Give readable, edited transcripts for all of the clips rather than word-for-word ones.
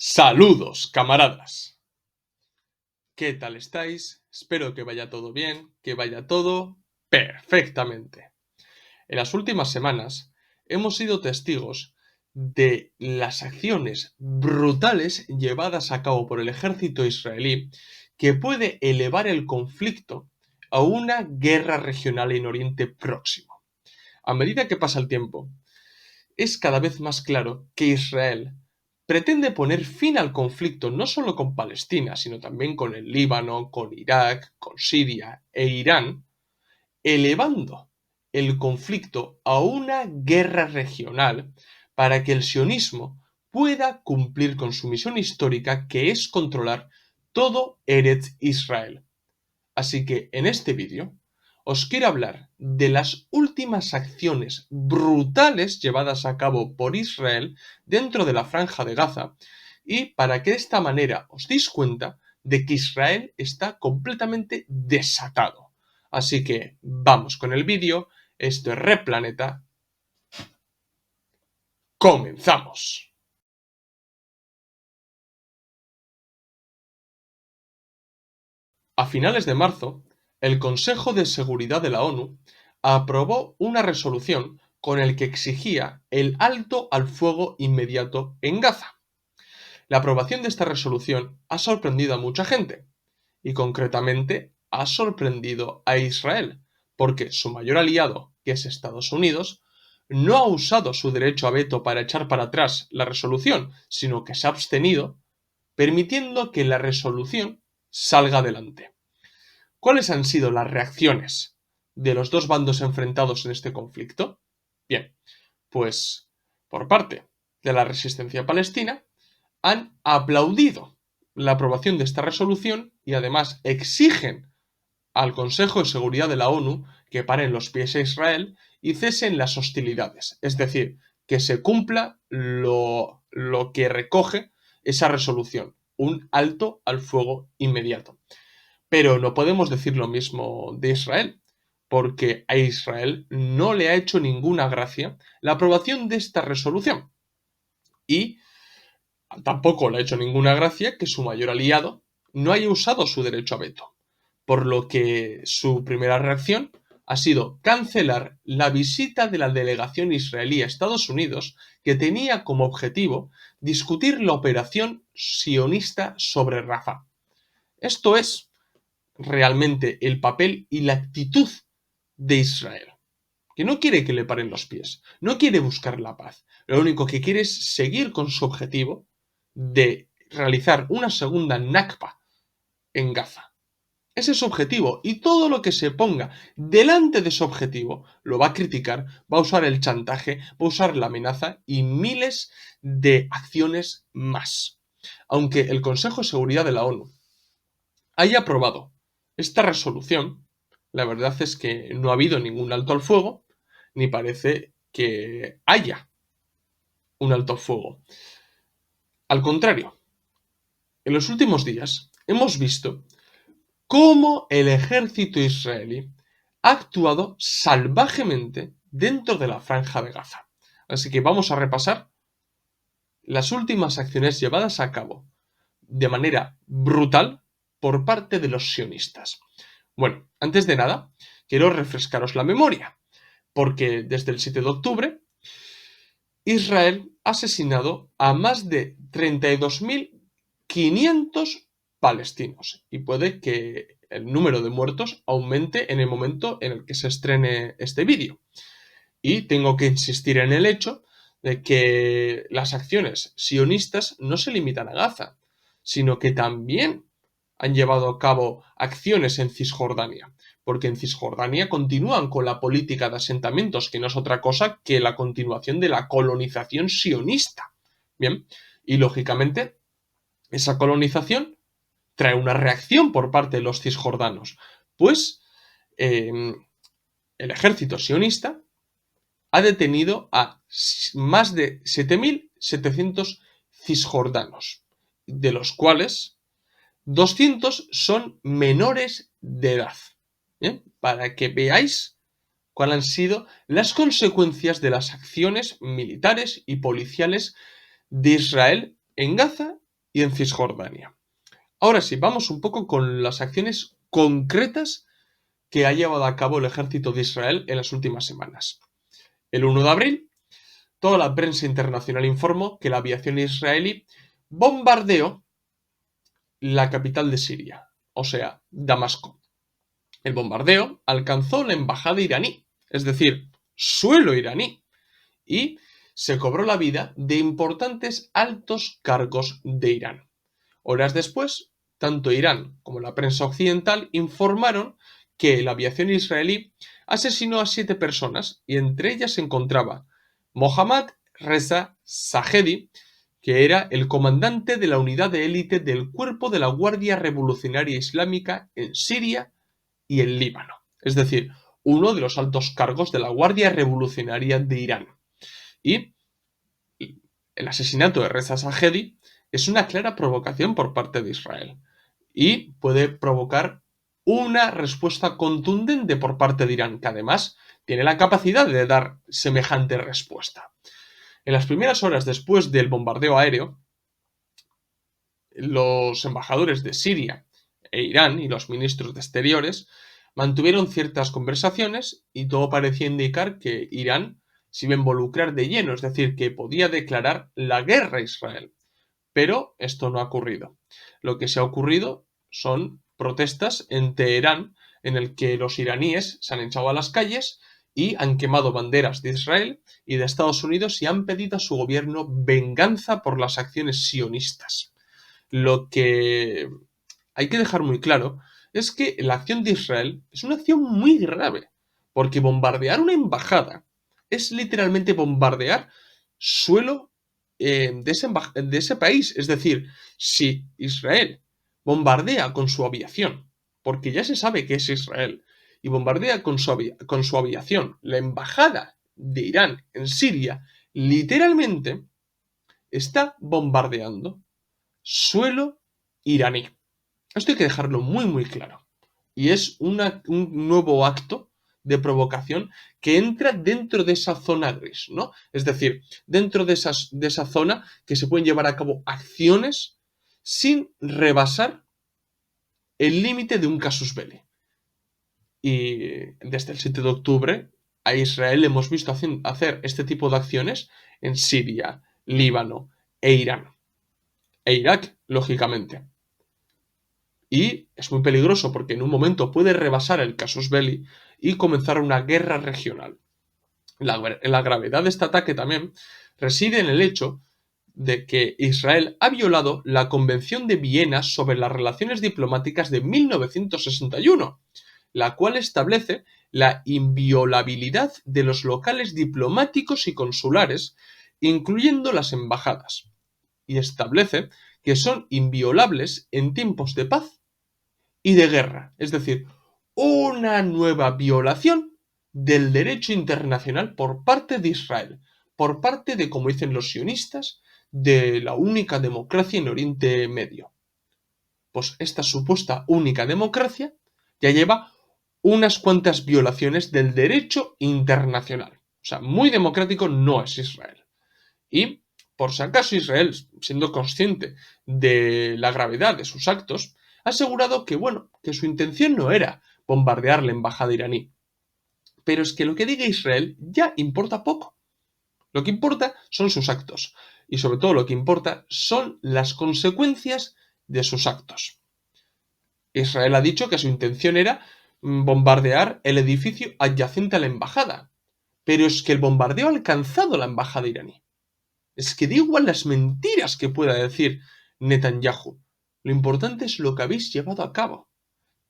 Saludos, camaradas. ¿Qué tal estáis? Espero que vaya todo bien, que vaya todo perfectamente. En las últimas semanas hemos sido testigos de las acciones brutales llevadas a cabo por el ejército israelí que puede elevar el conflicto a una guerra regional en Oriente Próximo. A medida que pasa el tiempo, es cada vez más claro que Israel pretende poner fin al conflicto no solo con Palestina, sino también con el Líbano, con Irak, con Siria e Irán, elevando el conflicto a una guerra regional para que el sionismo pueda cumplir con su misión histórica, que es controlar todo Eretz Israel. Así que en este vídeo os quiero hablar de las últimas acciones brutales llevadas a cabo por Israel dentro de la Franja de Gaza, y para que de esta manera os deis cuenta de que Israel está completamente desatado. Así que vamos con el vídeo. Esto es Replaneta. ¡Comenzamos! A finales de marzo, el Consejo de Seguridad de la ONU aprobó una resolución con el que exigía el alto al fuego inmediato en Gaza. La aprobación de esta resolución ha sorprendido a mucha gente, y concretamente ha sorprendido a Israel, porque su mayor aliado, que es Estados Unidos, no ha usado su derecho a veto para echar para atrás la resolución, sino que se ha abstenido, permitiendo que la resolución salga adelante. ¿Cuáles han sido las reacciones de los dos bandos enfrentados en este conflicto? Bien, pues por parte de la resistencia palestina han aplaudido la aprobación de esta resolución y además exigen al Consejo de Seguridad de la ONU que paren los pies a Israel y cesen las hostilidades, es decir, que se cumpla lo que recoge esa resolución, un alto al fuego inmediato. Pero no podemos decir lo mismo de Israel, porque a Israel no le ha hecho ninguna gracia la aprobación de esta resolución. Y tampoco le ha hecho ninguna gracia que su mayor aliado no haya usado su derecho a veto. Por lo que su primera reacción ha sido cancelar la visita de la delegación israelí a Estados Unidos, que tenía como objetivo discutir la operación sionista sobre Rafah. Esto es realmente el papel y la actitud de Israel, que no quiere que le paren los pies, no quiere buscar la paz, lo único que quiere es seguir con su objetivo de realizar una segunda Nakba en Gaza. Ese es su objetivo, y todo lo que se ponga delante de su objetivo lo va a criticar, va a usar el chantaje, va a usar la amenaza y miles de acciones más. Aunque el Consejo de Seguridad de la ONU haya aprobado esta resolución, la verdad es que no ha habido ningún alto al fuego, ni parece que haya un alto al fuego. Al contrario, en los últimos días hemos visto cómo el ejército israelí ha actuado salvajemente dentro de la Franja de Gaza. Así que vamos a repasar las últimas acciones llevadas a cabo de manera brutal por parte de los sionistas. Bueno, antes de nada, quiero refrescaros la memoria, porque desde el 7 de octubre Israel ha asesinado a más de 32.500 palestinos, y puede que el número de muertos aumente en el momento en el que se estrene este vídeo. Y tengo que insistir en el hecho de que las acciones sionistas no se limitan a Gaza, sino que también han llevado a cabo acciones en Cisjordania, porque en Cisjordania continúan con la política de asentamientos, que no es otra cosa que la continuación de la colonización sionista. Bien, y lógicamente esa colonización trae una reacción por parte de los cisjordanos, pues el ejército sionista ha detenido a más de 7.700 cisjordanos, de los cuales 200 son menores de edad. ¿Bien? Para que veáis cuáles han sido las consecuencias de las acciones militares y policiales de Israel en Gaza y en Cisjordania. Ahora sí, vamos un poco con las acciones concretas que ha llevado a cabo el ejército de Israel en las últimas semanas. El 1 de abril, toda la prensa internacional informó que la aviación israelí bombardeó la capital de Siria, o sea, Damasco. El bombardeo alcanzó la embajada iraní, es decir, suelo iraní, y se cobró la vida de importantes altos cargos de Irán. Horas después, tanto Irán como la prensa occidental informaron que la aviación israelí asesinó a 7 personas y entre ellas se encontraba Mohammad Reza Zahedi, que era el comandante de la unidad de élite del Cuerpo de la Guardia Revolucionaria Islámica en Siria y el Líbano, es decir, uno de los altos cargos de la Guardia Revolucionaria de Irán. Y el asesinato de Reza Zahedi es una clara provocación por parte de Israel y puede provocar una respuesta contundente por parte de Irán, que además tiene la capacidad de dar semejante respuesta. En las primeras horas después del bombardeo aéreo, los embajadores de Siria e Irán y los ministros de Exteriores mantuvieron ciertas conversaciones y todo parecía indicar que Irán se iba a involucrar de lleno, es decir, que podía declarar la guerra a Israel. Pero esto no ha ocurrido. Lo que sí ha ocurrido son protestas en Teherán en el que los iraníes se han echado a las calles y han quemado banderas de Israel y de Estados Unidos y han pedido a su gobierno venganza por las acciones sionistas. Lo que hay que dejar muy claro es que la acción de Israel es una acción muy grave, porque bombardear una embajada es literalmente bombardear suelo de ese país. Es decir, si Israel bombardea con su aviación, porque ya se sabe que es Israel, y bombardea con su aviación la embajada de Irán en Siria, literalmente está bombardeando suelo iraní. Esto hay que dejarlo muy muy claro. Y es un nuevo acto de provocación que entra dentro de esa zona gris, ¿no? Es decir, dentro de esa zona que se pueden llevar a cabo acciones sin rebasar el límite de un casus belli. Y desde el 7 de octubre a Israel hemos visto hacer este tipo de acciones en Siria, Líbano e Irán. E Irak, lógicamente. Y es muy peligroso porque en un momento puede rebasar el casus belli y comenzar una guerra regional. La gravedad de este ataque también reside en el hecho de que Israel ha violado la Convención de Viena sobre las relaciones diplomáticas de 1961, la cual establece la inviolabilidad de los locales diplomáticos y consulares, incluyendo las embajadas, y establece que son inviolables en tiempos de paz y de guerra, es decir, una nueva violación del derecho internacional por parte de Israel, por parte de, como dicen los sionistas, de la única democracia en Oriente Medio. Pues esta supuesta única democracia ya lleva unas cuantas violaciones del derecho internacional. O sea, muy democrático no es Israel. Y, por si acaso Israel, siendo consciente de la gravedad de sus actos, ha asegurado que, bueno, que su intención no era bombardear la embajada iraní. Pero es que lo que diga Israel ya importa poco. Lo que importa son sus actos. Y sobre todo lo que importa son las consecuencias de sus actos. Israel ha dicho que su intención era bombardear el edificio adyacente a la embajada. Pero es que el bombardeo ha alcanzado la embajada iraní. Es que da igual las mentiras que pueda decir Netanyahu. Lo importante es lo que habéis llevado a cabo,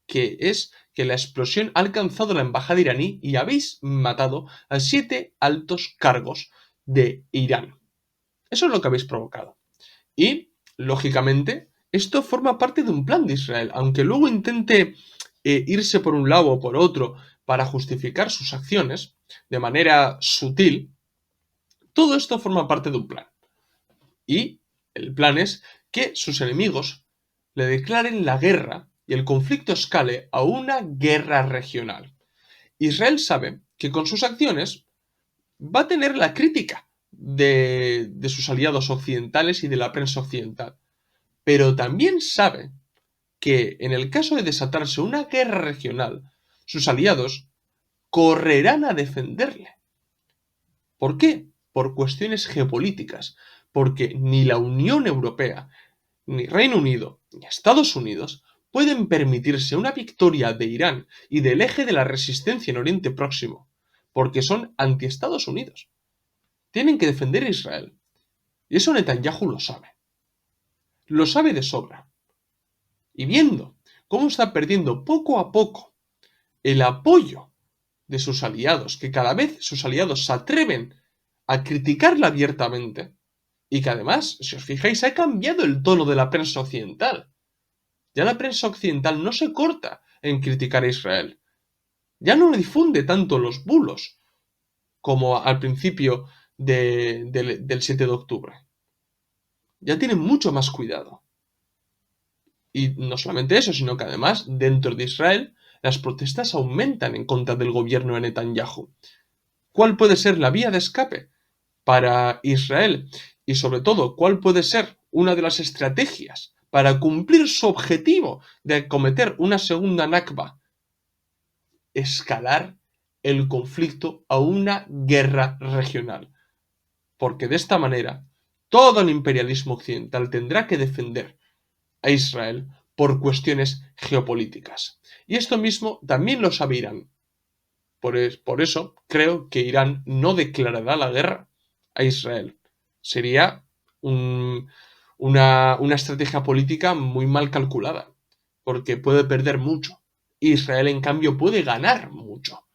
que es que la explosión ha alcanzado la embajada iraní y habéis matado a 7 altos cargos de Irán. Eso es lo que habéis provocado. Y, lógicamente, esto forma parte de un plan de Israel, aunque luego intente irse por un lado o por otro para justificar sus acciones de manera sutil. Todo esto forma parte de un plan. Y el plan es que sus enemigos le declaren la guerra y el conflicto escale a una guerra regional. Israel sabe que con sus acciones va a tener la crítica de sus aliados occidentales y de la prensa occidental. pero también sabe que en el caso de desatarse una guerra regional, sus aliados correrán a defenderle. ¿Por qué? Por cuestiones geopolíticas, porque ni la Unión Europea, ni Reino Unido, ni Estados Unidos pueden permitirse una victoria de Irán y del eje de la resistencia en Oriente Próximo, porque son anti-Estados Unidos. Tienen que defender a Israel. Y eso Netanyahu lo sabe. Lo sabe de sobra. Y viendo cómo está perdiendo poco a poco el apoyo de sus aliados, que cada vez sus aliados se atreven a criticarla abiertamente, y que además, si os fijáis, ha cambiado el tono de la prensa occidental. Ya la prensa occidental no se corta en criticar a Israel. Ya no difunde tanto los bulos como al principio del 7 de octubre. Ya tienen mucho más cuidado. Y no solamente eso, sino que además, dentro de Israel, las protestas aumentan en contra del gobierno de Netanyahu. ¿Cuál puede ser la vía de escape para Israel? Y sobre todo, ¿cuál puede ser una de las estrategias para cumplir su objetivo de cometer una segunda Nakba? Escalar el conflicto a una guerra regional. Porque de esta manera, todo el imperialismo occidental tendrá que defender a Israel por cuestiones geopolíticas. Y esto mismo también lo sabe Irán. Por eso creo que Irán no declarará la guerra a Israel. Sería una estrategia política muy mal calculada, porque puede perder mucho. Israel, en cambio, puede ganar mucho,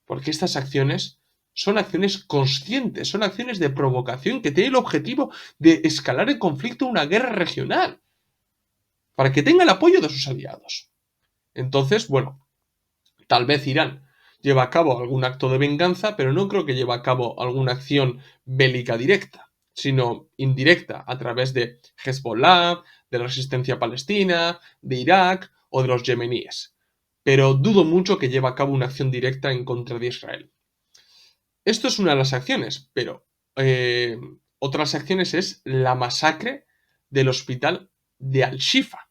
porque estas acciones son acciones conscientes, son acciones de provocación que tienen el objetivo de escalar el conflicto a una guerra regional, para que tenga el apoyo de sus aliados. Entonces, bueno, tal vez Irán lleva a cabo algún acto de venganza, pero no creo que lleve a cabo alguna acción bélica directa, sino indirecta a través de Hezbollah, de la resistencia palestina, de Irak o de los yemeníes. Pero dudo mucho que lleve a cabo una acción directa en contra de Israel. Esto es una de las acciones, pero otras acciones es la masacre del hospital de Al-Shifa,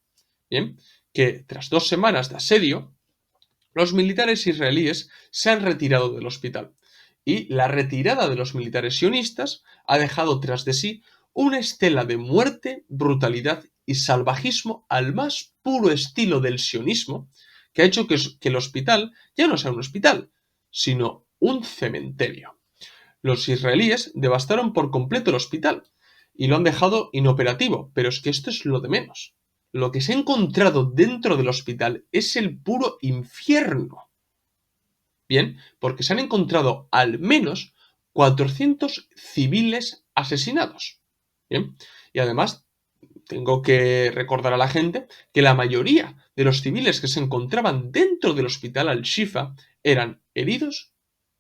¿bien? Que tras 2 semanas de asedio, los militares israelíes se han retirado del hospital. Y la retirada de los militares sionistas ha dejado tras de sí una estela de muerte, brutalidad y salvajismo al más puro estilo del sionismo, que ha hecho que el hospital ya no sea un hospital, sino un cementerio. Los israelíes devastaron por completo el hospital y lo han dejado inoperativo, pero es que esto es lo de menos. Lo que se ha encontrado dentro del hospital es el puro infierno. Bien, porque se han encontrado al menos 400 civiles asesinados. Bien, y además tengo que recordar a la gente que la mayoría de los civiles que se encontraban dentro del hospital Al-Shifa eran heridos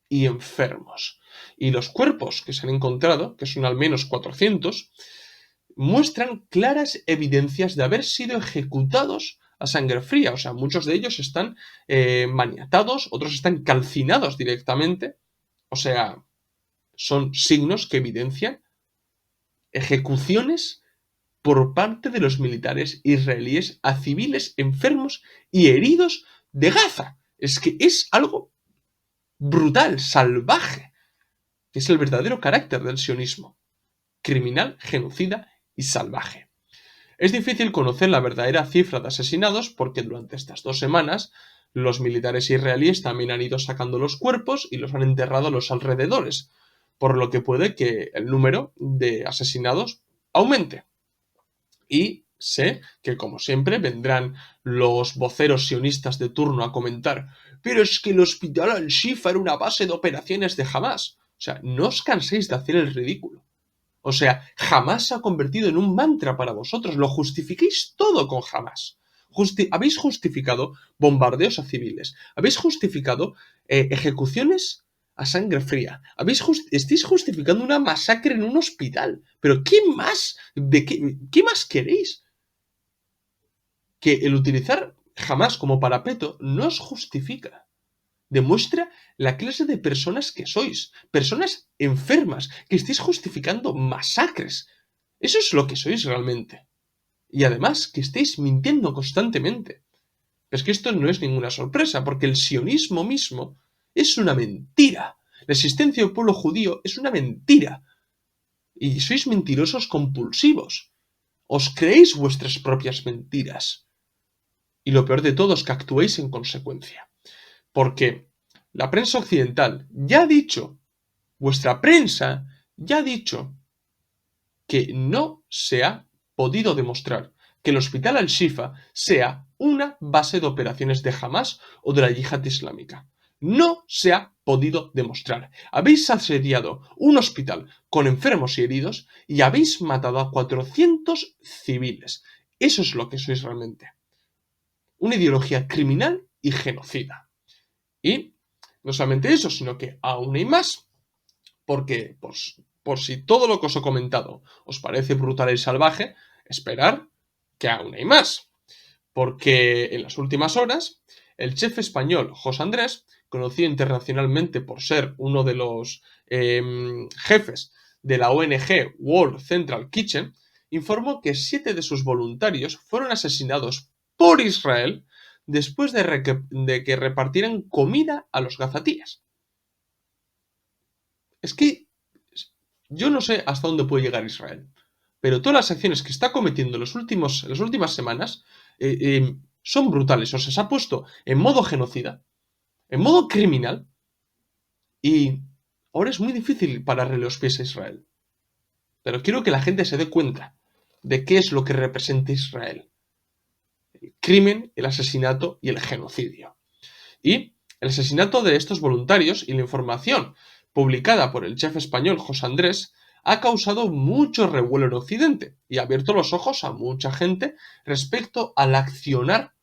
y enfermos. Y los cuerpos que se han encontrado, que son al menos 400, muestran claras evidencias de haber sido ejecutados a sangre fría. O sea, muchos de ellos están maniatados, otros están calcinados directamente. O sea, son signos que evidencian ejecuciones por parte de los militares israelíes a civiles enfermos y heridos de Gaza. Es que es algo brutal, salvaje, que es el verdadero carácter del sionismo. Criminal, genocida y salvaje. Es difícil conocer la verdadera cifra de asesinados porque durante estas 2 semanas los militares israelíes también han ido sacando los cuerpos y los han enterrado a los alrededores, por lo que puede que el número de asesinados aumente. Y sé que, como siempre, vendrán los voceros sionistas de turno a comentar: pero es que el hospital Al-Shifa era una base de operaciones de Hamas. O sea, no os canséis de hacer el ridículo. O sea, Hamas se ha convertido en un mantra para vosotros. Lo justificáis todo con Hamas. Habéis justificado bombardeos a civiles. Habéis justificado ejecuciones a sangre fría. Estáis justificando una masacre en un hospital. Pero ¿qué más? ¿Qué más queréis? Que el utilizar Hamas como parapeto no os justifica. Demuestra la clase de personas que sois. Personas enfermas, que estáis justificando masacres. Eso es lo que sois realmente. y además que estéis mintiendo constantemente. Es que esto no es ninguna sorpresa, porque el sionismo mismo es una mentira. La existencia del pueblo judío es una mentira. Y sois mentirosos compulsivos. Os creéis vuestras propias mentiras. Y lo peor de todo es que actuéis en consecuencia. Porque la prensa occidental ya ha dicho, vuestra prensa ya ha dicho que no se ha podido demostrar que el hospital Al-Shifa sea una base de operaciones de Hamas o de la yihad islámica. No se ha podido demostrar. Habéis asediado un hospital con enfermos y heridos y habéis matado a 400 civiles. Eso es lo que sois realmente. Una ideología criminal y genocida. Y no solamente eso, sino que aún hay más. Porque, por si todo lo que os he comentado os parece brutal y salvaje, esperar que aún hay más. Porque en las últimas horas, el chef español José Andrés, conocido internacionalmente por ser uno de los jefes de la ONG World Central Kitchen, informó que 7 de sus voluntarios fueron asesinados por Israel después de que repartieran comida a los gazatíes. Es que yo no sé hasta dónde puede llegar Israel, pero todas las acciones que está cometiendo en las últimas semanas son brutales. O sea, se ha puesto en modo genocida, en modo criminal, y ahora es muy difícil pararle los pies a Israel. Pero quiero que la gente se dé cuenta de qué es lo que representa Israel. El crimen, el asesinato y el genocidio. Y el asesinato de estos voluntarios y la información publicada por el chef español José Andrés ha causado mucho revuelo en Occidente y ha abierto los ojos a mucha gente respecto al accionar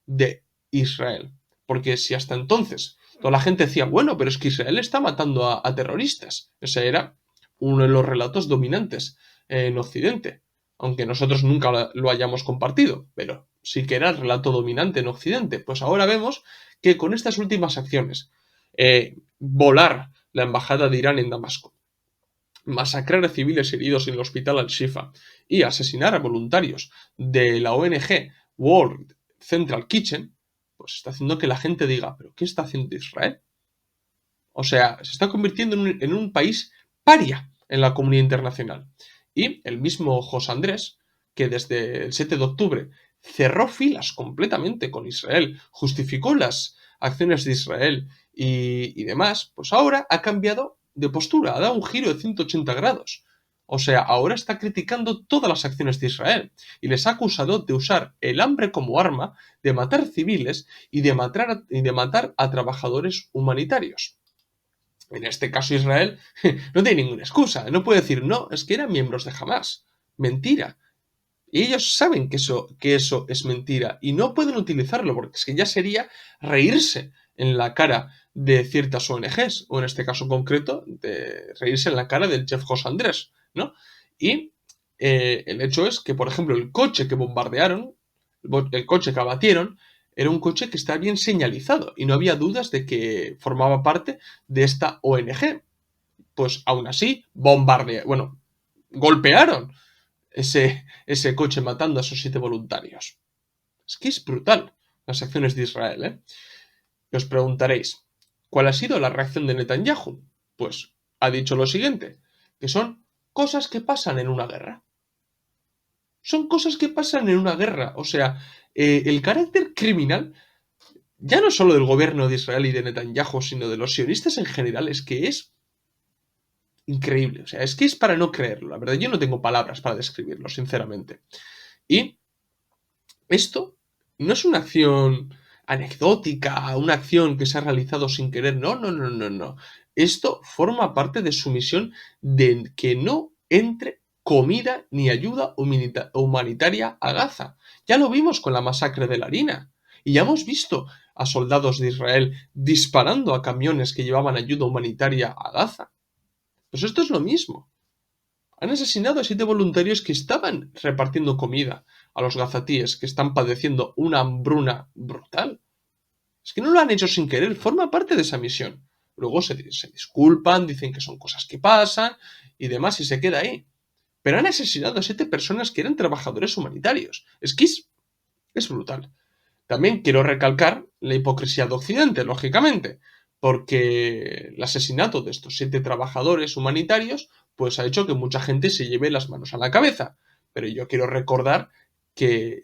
de Israel. Porque si hasta entonces toda la gente decía, bueno, pero es que Israel está matando a terroristas. Ese era uno de los relatos dominantes en Occidente. Aunque nosotros nunca lo hayamos compartido, pero sí que era el relato dominante en Occidente. Pues ahora vemos que con estas últimas acciones, volar la embajada de Irán en Damasco, masacrar a civiles heridos en el hospital Al-Shifa y asesinar a voluntarios de la ONG World Central Kitchen, pues está haciendo que la gente diga, ¿pero qué está haciendo Israel? O sea, se está convirtiendo en un país paria en la comunidad internacional. Y el mismo José Andrés, que desde el 7 de octubre cerró filas completamente con Israel, justificó las acciones de Israel y demás, pues ahora ha cambiado de postura, ha dado un giro de 180 grados. O sea, ahora está criticando todas las acciones de Israel y les ha acusado de usar el hambre como arma, de matar civiles y de matar a trabajadores humanitarios. En este caso Israel no tiene ninguna excusa, no puede decir, no, es que eran miembros de Hamas. Mentira. Y ellos saben que eso es mentira y no pueden utilizarlo porque es que ya sería reírse en la cara de ciertas ONGs, o en este caso concreto, de reírse en la cara del chef José Andrés, ¿no? Y el hecho es que, por ejemplo, el coche que bombardearon, el coche que abatieron, era un coche que está bien señalizado y no había dudas de que formaba parte de esta ONG. Pues aún así, golpearon ese coche matando a esos 7 voluntarios. Es que es brutal las acciones de Israel, ¿eh? Y os preguntaréis, ¿cuál ha sido la reacción de Netanyahu? Pues ha dicho lo siguiente, que son cosas que pasan en una guerra. Son cosas que pasan en una guerra. O sea, el carácter criminal, ya no solo del gobierno de Israel y de Netanyahu, sino de los sionistas en general, es que es increíble. O sea, es que es para no creerlo. La verdad, yo no tengo palabras para describirlo, sinceramente. Y esto no es una acción anecdótica, una acción que se ha realizado sin querer. No, no, no, no, no. Esto forma parte de su misión de que no entre comida ni ayuda humanitaria a Gaza. Ya lo vimos con la masacre de la harina. Y ya hemos visto a soldados de Israel disparando a camiones que llevaban ayuda humanitaria a Gaza. Pues esto es lo mismo. Han asesinado a 7 voluntarios que estaban repartiendo comida a los gazatíes que están padeciendo una hambruna brutal. Es que no lo han hecho sin querer, forma parte de esa misión. Luego se disculpan, dicen que son cosas que pasan y demás y se queda ahí. pero han asesinado a 7 personas que eran trabajadores humanitarios. Es brutal. También quiero recalcar la hipocresía de Occidente, lógicamente, porque el asesinato de estos 7 trabajadores humanitarios pues ha hecho que mucha gente se lleve las manos a la cabeza. Pero yo quiero recordar que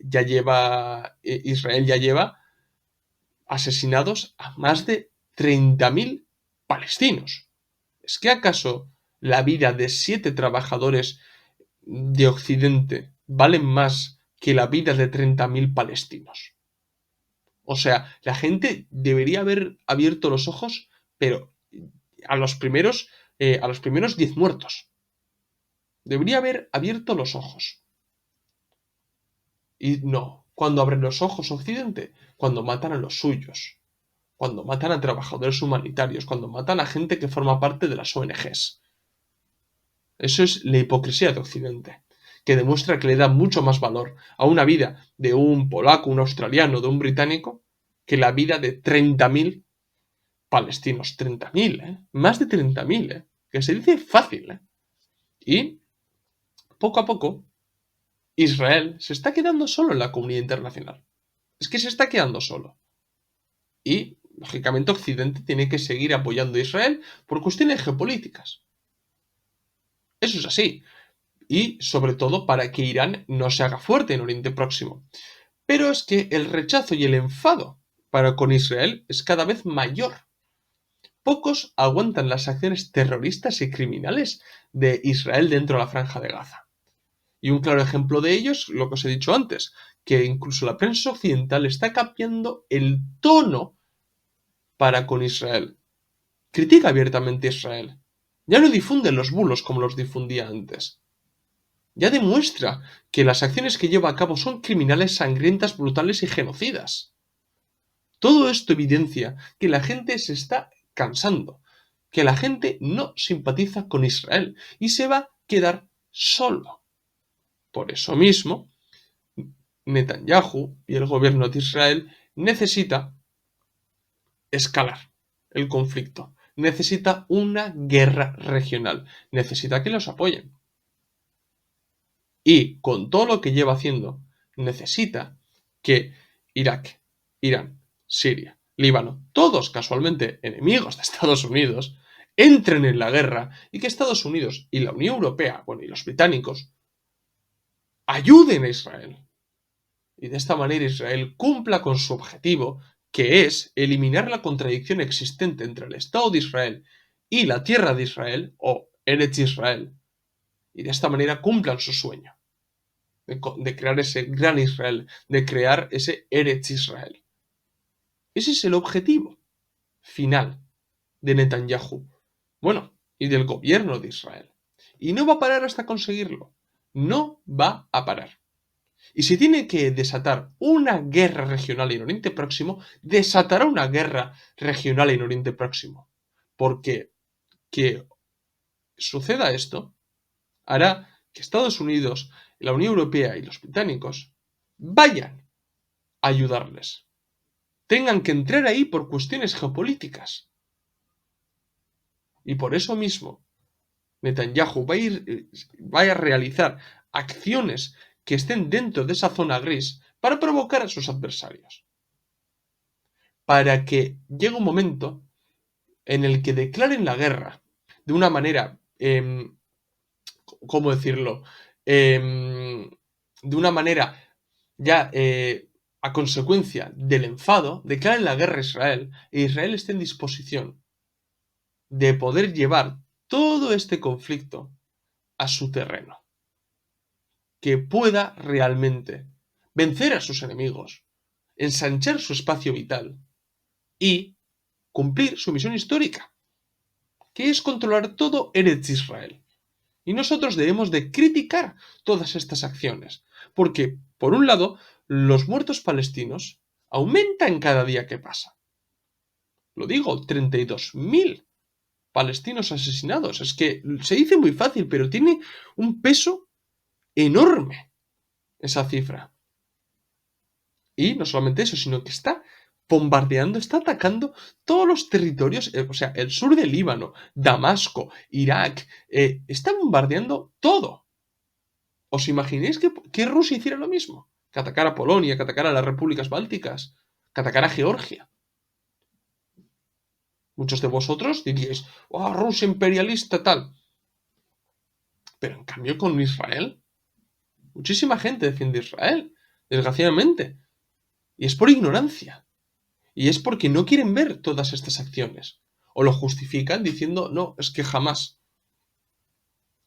Israel ya lleva asesinados a más de 30.000 palestinos. ¿Es que acaso la vida de 7 trabajadores de Occidente vale más que la vida de 30.000 palestinos? O sea, la gente debería haber abierto los ojos, pero a los primeros 10 muertos. Debería haber abierto los ojos. Y no, cuando abren los ojos Occidente, cuando matan a los suyos, cuando matan a trabajadores humanitarios, cuando matan a gente que forma parte de las ONGs. Eso es la hipocresía de Occidente, que demuestra que le da mucho más valor a una vida de un polaco, un australiano, de un británico, que la vida de 30.000 palestinos. 30.000, ¿eh? Más de 30.000, ¿eh? Que se dice fácil, ¿eh? Y poco a poco, Israel se está quedando solo en la comunidad internacional. Es que se está quedando solo. Y, lógicamente, Occidente tiene que seguir apoyando a Israel por cuestiones geopolíticas. Eso es así. Y, sobre todo, para que Irán no se haga fuerte en Oriente Próximo. Pero es que el rechazo y el enfado para con Israel es cada vez mayor. Pocos aguantan las acciones terroristas y criminales de Israel dentro de la Franja de Gaza. Y un claro ejemplo de ello es lo que os he dicho antes, que incluso la prensa occidental está cambiando el tono para con Israel. Critica abiertamente a Israel. Ya no difunden los bulos como los difundía antes. Ya demuestra que las acciones que lleva a cabo son criminales, sangrientas, brutales y genocidas. Todo esto evidencia que la gente se está cansando, que la gente no simpatiza con Israel y se va a quedar solo. Por eso mismo, Netanyahu y el gobierno de Israel necesita escalar el conflicto, necesita una guerra regional, necesita que los apoyen. Y con todo lo que lleva haciendo, necesita que Irak, Irán, Siria, Líbano, todos casualmente enemigos de Estados Unidos, entren en la guerra y que Estados Unidos y la Unión Europea, bueno, y los británicos, ayuden a Israel. Y de esta manera Israel cumpla con su objetivo, que es eliminar la contradicción existente entre el Estado de Israel y la tierra de Israel, o Eretz Israel, y de esta manera cumplan su sueño de crear ese gran Israel, de crear ese Eretz Israel. Ese es el objetivo final de Netanyahu, bueno, y del gobierno de Israel. Y no va a parar hasta conseguirlo. No va a parar. Y si tiene que desatar una guerra regional en Oriente Próximo, desatará una guerra regional en Oriente Próximo. Porque que suceda esto hará que Estados Unidos, la Unión Europea y los británicos vayan a ayudarles. Tengan que entrar ahí por cuestiones geopolíticas. Y por eso mismo, Netanyahu va a realizar acciones que estén dentro de esa zona gris para provocar a sus adversarios. Para que llegue un momento en el que declaren la guerra de una manera, ¿cómo decirlo? De una manera ya a consecuencia del enfado, declaren la guerra a Israel e Israel esté en disposición de poder llevar todo este conflicto a su terreno. Que pueda realmente vencer a sus enemigos, ensanchar su espacio vital y cumplir su misión histórica, que es controlar todo Eretz Israel. Y nosotros debemos de criticar todas estas acciones, porque, por un lado, los muertos palestinos aumentan cada día que pasa. Lo digo, 32.000 palestinos asesinados. Es que se dice muy fácil, pero tiene un peso enorme esa cifra. Y no solamente eso, sino que está bombardeando, está atacando todos los territorios, o sea, el sur del Líbano, Damasco, Irak, está bombardeando todo. ¿Os imagináis que Rusia hiciera lo mismo? Que atacara a Polonia, que atacara a las repúblicas bálticas, que atacara a Georgia. Muchos de vosotros diríais, ¡oh, Rusia imperialista tal! Pero en cambio con Israel, muchísima gente defiende a Israel, desgraciadamente. Y es por ignorancia. Y es porque no quieren ver todas estas acciones. O lo justifican diciendo, no, es que jamás.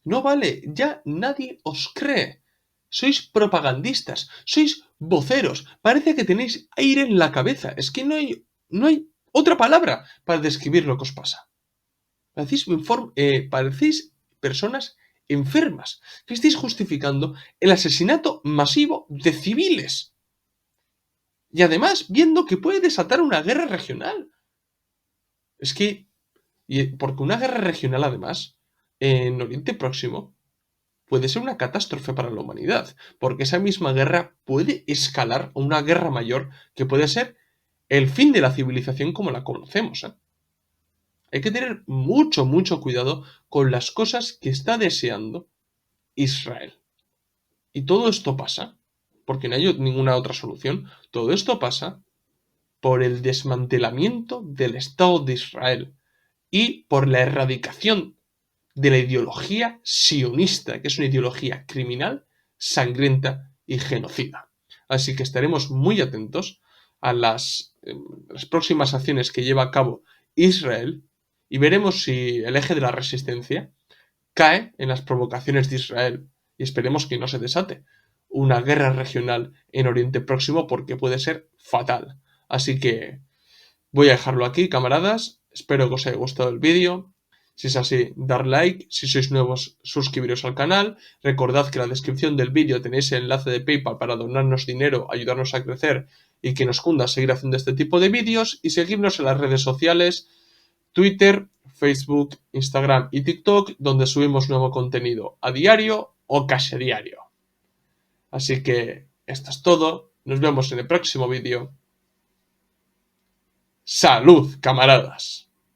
No vale, ya nadie os cree. Sois propagandistas, sois voceros. Parece que tenéis aire en la cabeza. Es que no hay otra palabra para describir lo que os pasa. Parecéis personas enfermas que estáis justificando el asesinato masivo de civiles. Y además viendo que puede desatar una guerra regional. Es que, porque una guerra regional además, en Oriente Próximo, puede ser una catástrofe para la humanidad, porque esa misma guerra puede escalar a una guerra mayor que puede ser el fin de la civilización como la conocemos, ¿eh? Hay que tener mucho, mucho cuidado con las cosas que está deseando Israel. Y todo esto pasa, porque no hay ninguna otra solución, todo esto pasa por el desmantelamiento del Estado de Israel y por la erradicación de la ideología sionista, que es una ideología criminal, sangrienta y genocida. Así que estaremos muy atentos a las próximas acciones que lleva a cabo Israel y veremos si el eje de la resistencia cae en las provocaciones de Israel y esperemos que no se desate una guerra regional en Oriente Próximo porque puede ser fatal. Así que voy a dejarlo aquí, camaradas. Espero que os haya gustado el vídeo. Si es así, dar like. Si sois nuevos, suscribiros al canal. Recordad que en la descripción del vídeo tenéis el enlace de PayPal para donarnos dinero, ayudarnos a crecer y que nos cunda seguir haciendo este tipo de vídeos. Y seguirnos en las redes sociales, Twitter, Facebook, Instagram y TikTok, donde subimos nuevo contenido a diario o casi a diario. Así que esto es todo. Nos vemos en el próximo vídeo. ¡Salud, camaradas!